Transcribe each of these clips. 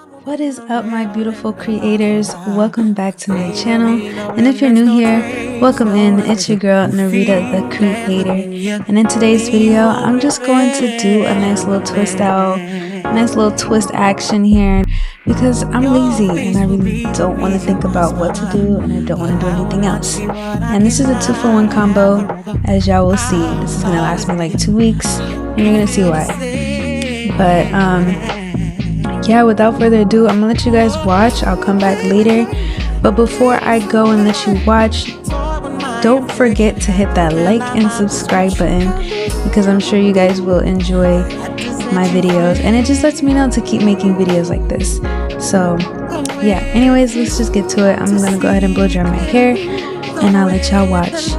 What is up, my beautiful creators? Welcome back to my channel. And if you're new here, welcome in. It's your girl, Narita the Creator. And in today's video, I'm just going to do a nice little twist out, nice little twist action here because I'm lazy and I really don't want to think about what to do and I don't want to do anything else. And this is a 2-for-1 combo, as y'all will see. This is going to last me like 2 weeks and you're going to see why. But, yeah, without further ado, I'm gonna let you guys watch. I'll come back later, but before I go and let you watch, don't forget to hit that like and subscribe button because I'm sure you guys will enjoy my videos and it just lets me know to keep making videos like this. So yeah, anyways, let's just get to it. I'm gonna go ahead and blow dry my hair and I'll let y'all watch.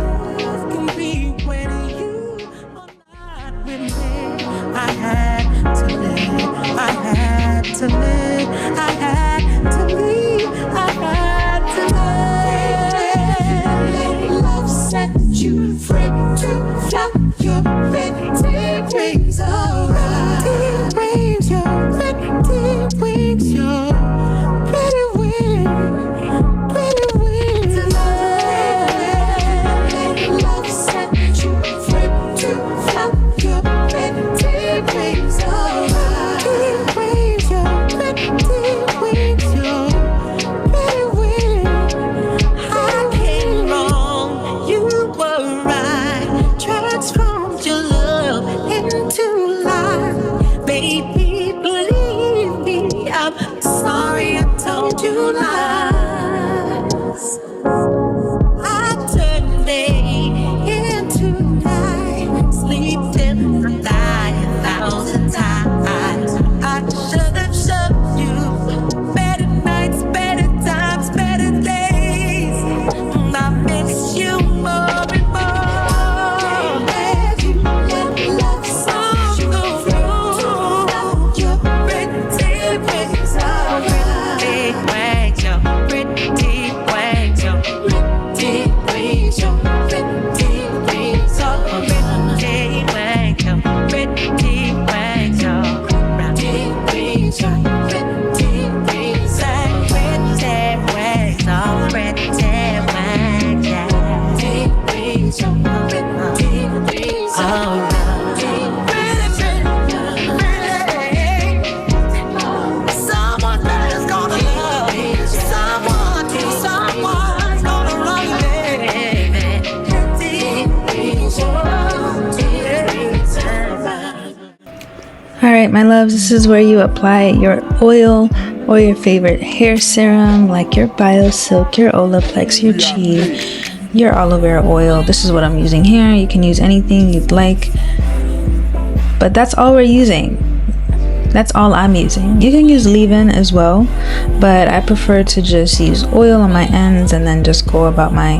Alright, my loves, this is where you apply your oil or your favorite hair serum like your BioSilk, your Olaplex, your Chi, your aloe vera oil. This is what I'm using here. You can use anything you'd like, but that's all we're using. That's all I'm using. You can use leave-in as well, but I prefer to just use oil on my ends and then just go about my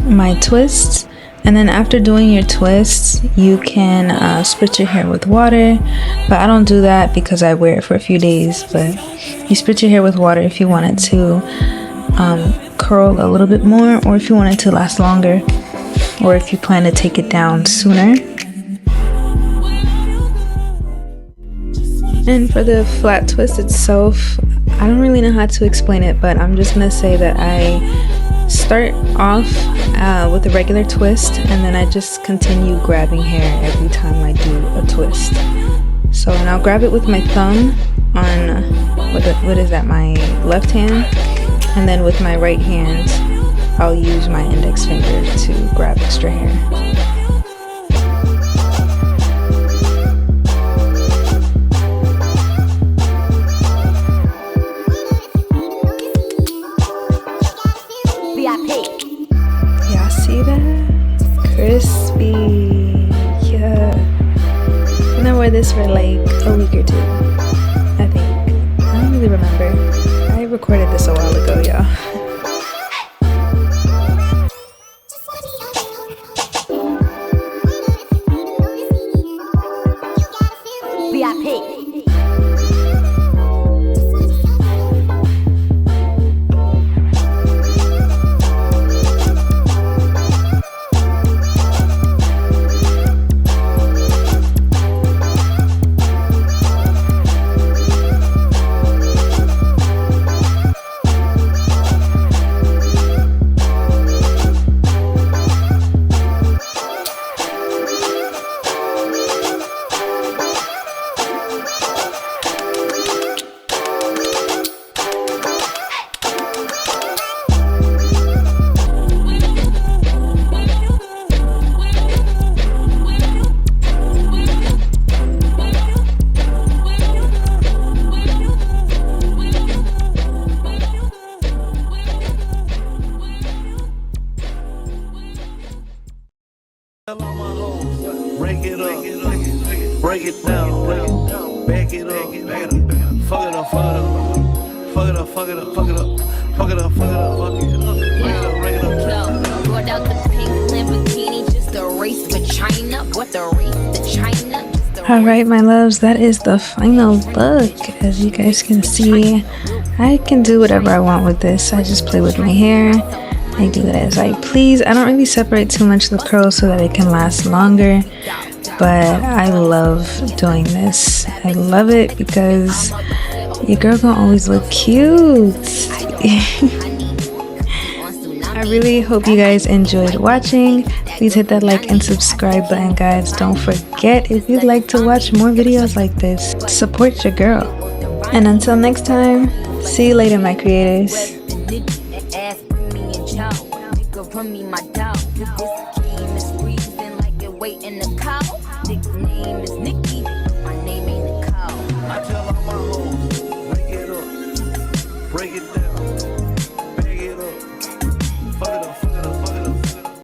my twists. And then after doing your twists, you can spritz your hair with water, but I don't do that because I wear it for a few days. But you spritz your hair with water if you want it to curl a little bit more, or if you want it to last longer, or if you plan to take it down sooner. And for the flat twist itself, I don't really know how to explain it, but I'm just gonna say that I start off with a regular twist and then I just continue grabbing hair every time I do a twist. So, and I'll grab it with my thumb on what is that, my left hand, and then with my right hand I'll use my index finger to grab extra hair. Y'all see that? Crispy. Yeah. I'm gonna wear this for like a week or two, I think. I don't really remember. I recorded this a while ago, y'all. Fuck it up, fuck it up, fuck it up, fuck it up, fuck it up, fuck it up, break it up. Brought out the pink Lamborghini, just a race with China. What the race to China? Alright, my loves, that is the final look. As you guys can see, I can do whatever I want with this. I just play with my hair. I do it as I please. I don't really separate too much the curls so that it can last longer. But I love doing this. I love it because your girl gonna always look cute. I really hope you guys enjoyed watching. Please hit that like and subscribe button, guys. Don't forget, if you'd like to watch more videos like this, support your girl. And until next time, see you later, my creators. Name is Nick.